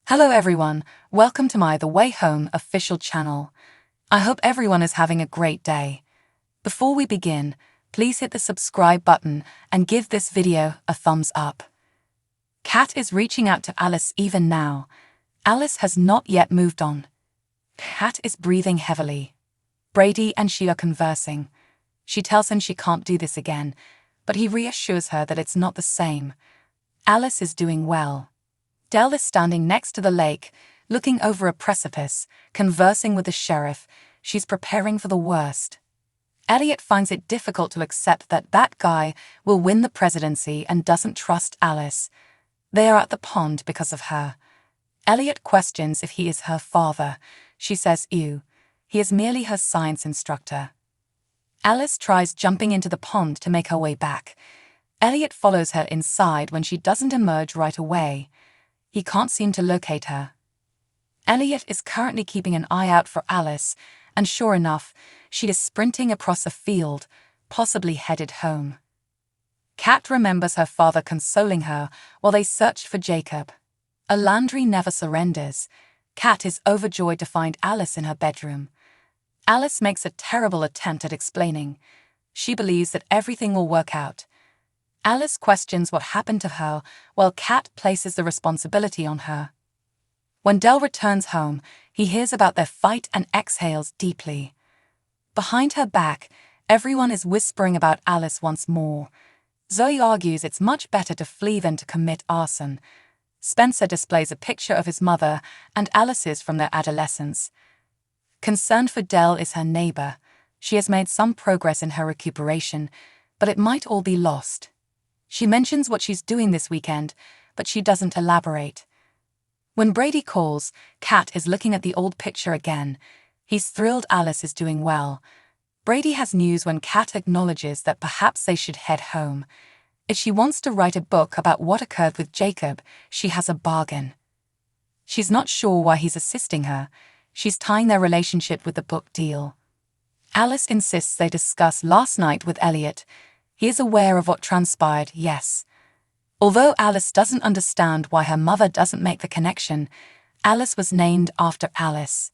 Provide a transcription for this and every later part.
Hello everyone, welcome to my The Way Home official channel. I hope everyone is having a great day. Before we begin, please hit the subscribe button and give this video a thumbs up. Kat is reaching out to Alice even now. Alice has not yet moved on. Kat is breathing heavily. Brady and she are conversing. She tells him she can't do this again, but he reassures her that it's not the same. Alice is doing well. Dell is standing next to the lake, looking over a precipice, conversing with the sheriff. She's preparing for the worst. Elliot finds it difficult to accept that guy will win the presidency and doesn't trust Alice. They are at the pond because of her. Elliot questions if he is her father. She says, ew, he is merely her science instructor. Alice tries jumping into the pond to make her way back. Elliot follows her inside when she doesn't emerge right away. He can't seem to locate her. Elliot is currently keeping an eye out for Alice, and sure enough, she is sprinting across a field, possibly headed home. Kat remembers her father consoling her while they search for Jacob. A Landry never surrenders. Kat is overjoyed to find Alice in her bedroom. Alice makes a terrible attempt at explaining. She believes that everything will work out. Alice questions what happened to her, while Kat places the responsibility on her. When Dell returns home, he hears about their fight and exhales deeply. Behind her back, everyone is whispering about Alice once more. Zoe argues it's much better to flee than to commit arson. Spencer displays a picture of his mother and Alice's from their adolescence. Concerned for Dell is her neighbor. She has made some progress in her recuperation, but it might all be lost. She mentions what she's doing this weekend, but she doesn't elaborate. When Brady calls, Kat is looking at the old picture again. He's thrilled Alice is doing well. Brady has news when Kat acknowledges that perhaps they should head home. If she wants to write a book about what occurred with Jacob, she has a bargain. She's not sure why he's assisting her. She's tying their relationship with the book deal. Alice insists they discuss last night with Elliot. He is aware of what transpired, yes. Although Alice doesn't understand why her mother doesn't make the connection, Alice was named after Alice.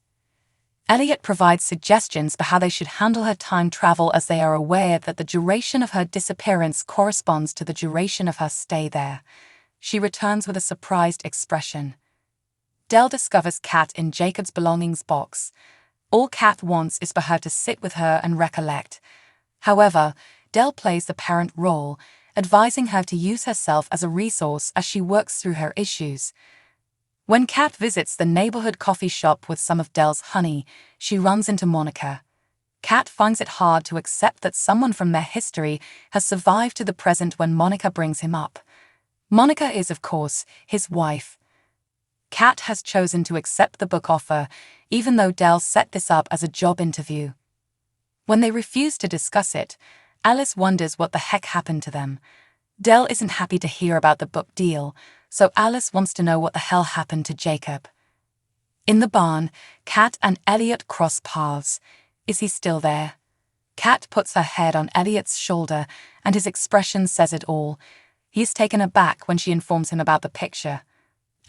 Elliot provides suggestions for how they should handle her time travel, as they are aware that the duration of her disappearance corresponds to the duration of her stay there. She returns with a surprised expression. Dell discovers Kat in Jacob's belongings box. All Kat wants is for her to sit with her and recollect. However, Dell plays the parent role, advising her to use herself as a resource as she works through her issues. When Kat visits the neighborhood coffee shop with some of Dell's honey, she runs into Monica. Kat finds it hard to accept that someone from their history has survived to the present when Monica brings him up. Monica is, of course, his wife. Kat has chosen to accept the book offer, even though Dell set this up as a job interview. When they refuse to discuss it, Alice wonders what the heck happened to them. Dell isn't happy to hear about the book deal, so Alice wants to know what the hell happened to Jacob. In the barn, Kat and Elliot cross paths. Is he still there? Kat puts her head on Elliot's shoulder, and his expression says it all. He is taken aback when she informs him about the picture.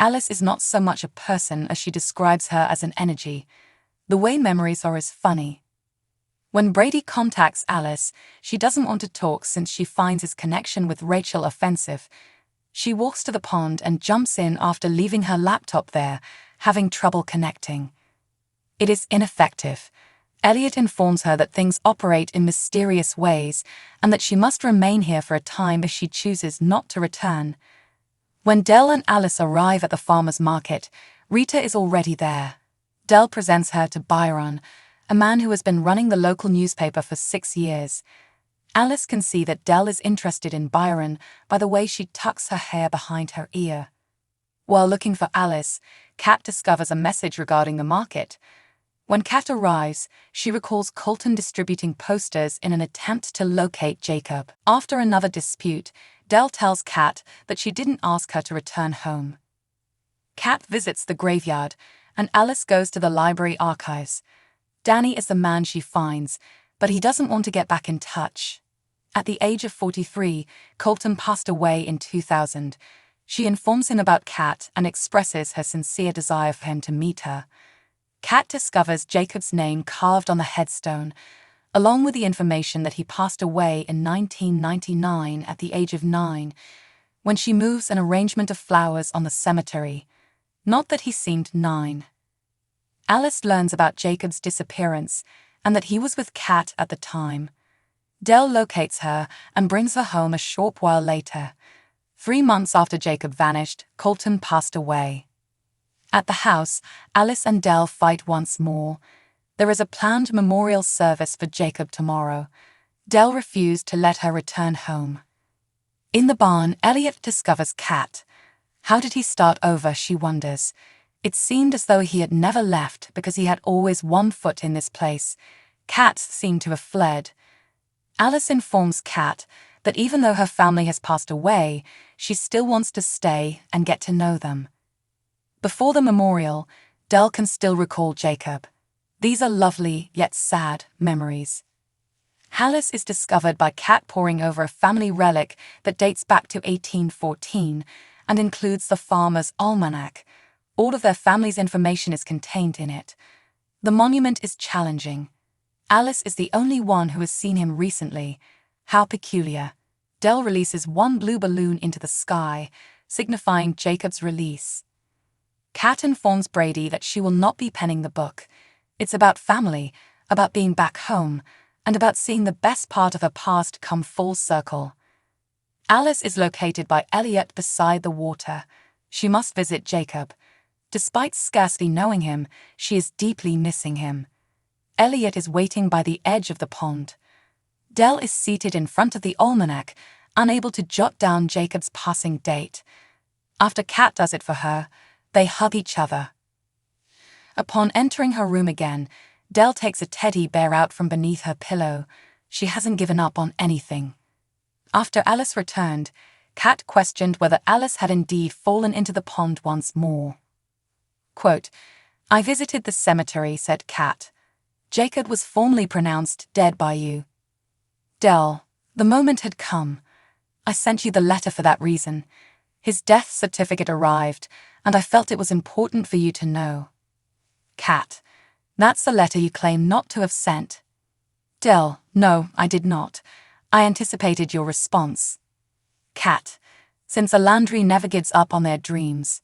Alice is not so much a person as she describes her as an energy. The way memories are is funny. When Brady contacts Alice, she doesn't want to talk since she finds his connection with Rachel offensive. She walks to the pond and jumps in after leaving her laptop there, having trouble connecting. It is ineffective. Elliot informs her that things operate in mysterious ways and that she must remain here for a time if she chooses not to return. When Dell and Alice arrive at the farmer's market, Rita is already there. Dell presents her to Byron, a man who has been running the local newspaper for 6 years. Alice can see that Dell is interested in Byron by the way she tucks her hair behind her ear. While looking for Alice, Kat discovers a message regarding the market. When Kat arrives, she recalls Colton distributing posters in an attempt to locate Jacob. After another dispute, Dell tells Kat that she didn't ask her to return home. Kat visits the graveyard, and Alice goes to the library archives. Danny is the man she finds, but he doesn't want to get back in touch. At the age of 43, Colton passed away in 2000. She informs him about Kat and expresses her sincere desire for him to meet her. Kat discovers Jacob's name carved on the headstone, along with the information that he passed away in 1999 at the age of 9, when she moves an arrangement of flowers on the cemetery. Not that he seemed 9. Alice learns about Jacob's disappearance and that he was with Kat at the time. Dell locates her and brings her home a short while later. 3 months after Jacob vanished, Colton passed away. At the house, Alice and Dell fight once more. There is a planned memorial service for Jacob tomorrow. Dell refused to let her return home. In the barn, Elliot discovers Kat. How did he start over, she wonders. It seemed as though he had never left because he had always one foot in this place. Kat seemed to have fled. Alice informs Kat that even though her family has passed away, she still wants to stay and get to know them. Before the memorial, Dell can still recall Jacob. These are lovely yet sad memories. Alice is discovered by Kat poring over a family relic that dates back to 1814 and includes the farmer's almanac. All of their family's information is contained in it. The monument is challenging. Alice is the only one who has seen him recently. How peculiar. Dell releases one blue balloon into the sky, signifying Jacob's release. Kat informs Brady that she will not be penning the book. It's about family, about being back home, and about seeing the best part of her past come full circle. Alice is located by Elliot beside the water. She must visit Jacob. Despite scarcely knowing him, she is deeply missing him. Elliot is waiting by the edge of the pond. Dell is seated in front of the almanac, unable to jot down Jacob's passing date. After Kat does it for her, they hug each other. Upon entering her room again, Dell takes a teddy bear out from beneath her pillow. She hasn't given up on anything. After Alice returned, Kat questioned whether Alice had indeed fallen into the pond once more. Quote, "I visited the cemetery," said Kat. "Jacob was formally pronounced dead by you." Dell, the moment had come. I sent you the letter for that reason. His death certificate arrived, and I felt it was important for you to know. Kat, that's the letter you claim not to have sent. Dell, no, I did not. I anticipated your response. Kat, since a Landry never gives up on their dreams.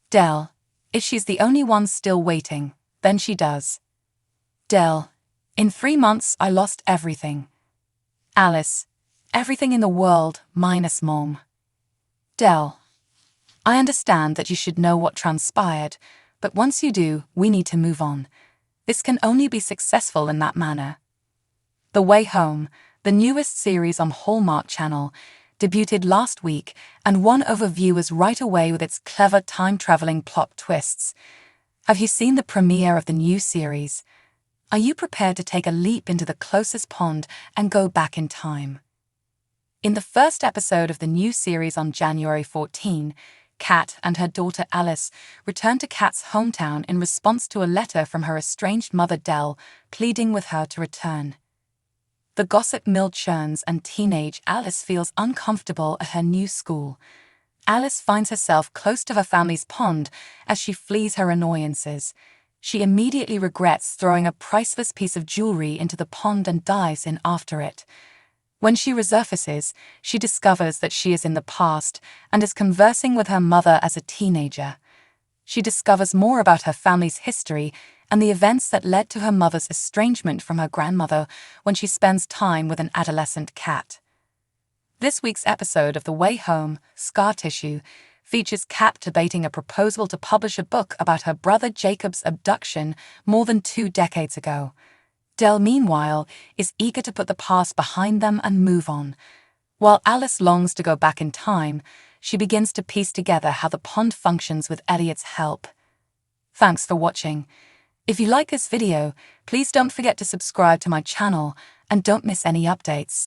Dell, if she's the only one still waiting, then she does. Dell, in 3 months I lost everything. Alice, everything in the world minus Mom. Dell, I understand that you should know what transpired, but once you do, we need to move on. This can only be successful in that manner. The Way Home, the newest series on Hallmark Channel, debuted last week and won over viewers right away with its clever time-traveling plot twists. Have you seen the premiere of the new series? Are you prepared to take a leap into the closest pond and go back in time? In the first episode of the new series on January 14, Kat and her daughter Alice return to Kat's hometown in response to a letter from her estranged mother Dell, pleading with her to return. The gossip mill churns and teenage Alice feels uncomfortable at her new school. Alice finds herself close to her family's pond as she flees her annoyances. She immediately regrets throwing a priceless piece of jewelry into the pond and dives in after it. When she resurfaces, she discovers that she is in the past and is conversing with her mother as a teenager. She discovers more about her family's history and the events that led to her mother's estrangement from her grandmother when she spends time with an adolescent Kat. This week's episode of The Way Home, Scar Tissue, features Kat debating a proposal to publish a book about her brother Jacob's abduction more than 2 decades ago. Dell, meanwhile, is eager to put the past behind them and move on. While Alice longs to go back in time, she begins to piece together how the pond functions with Elliot's help. Thanks for watching. If you like this video, please don't forget to subscribe to my channel and don't miss any updates.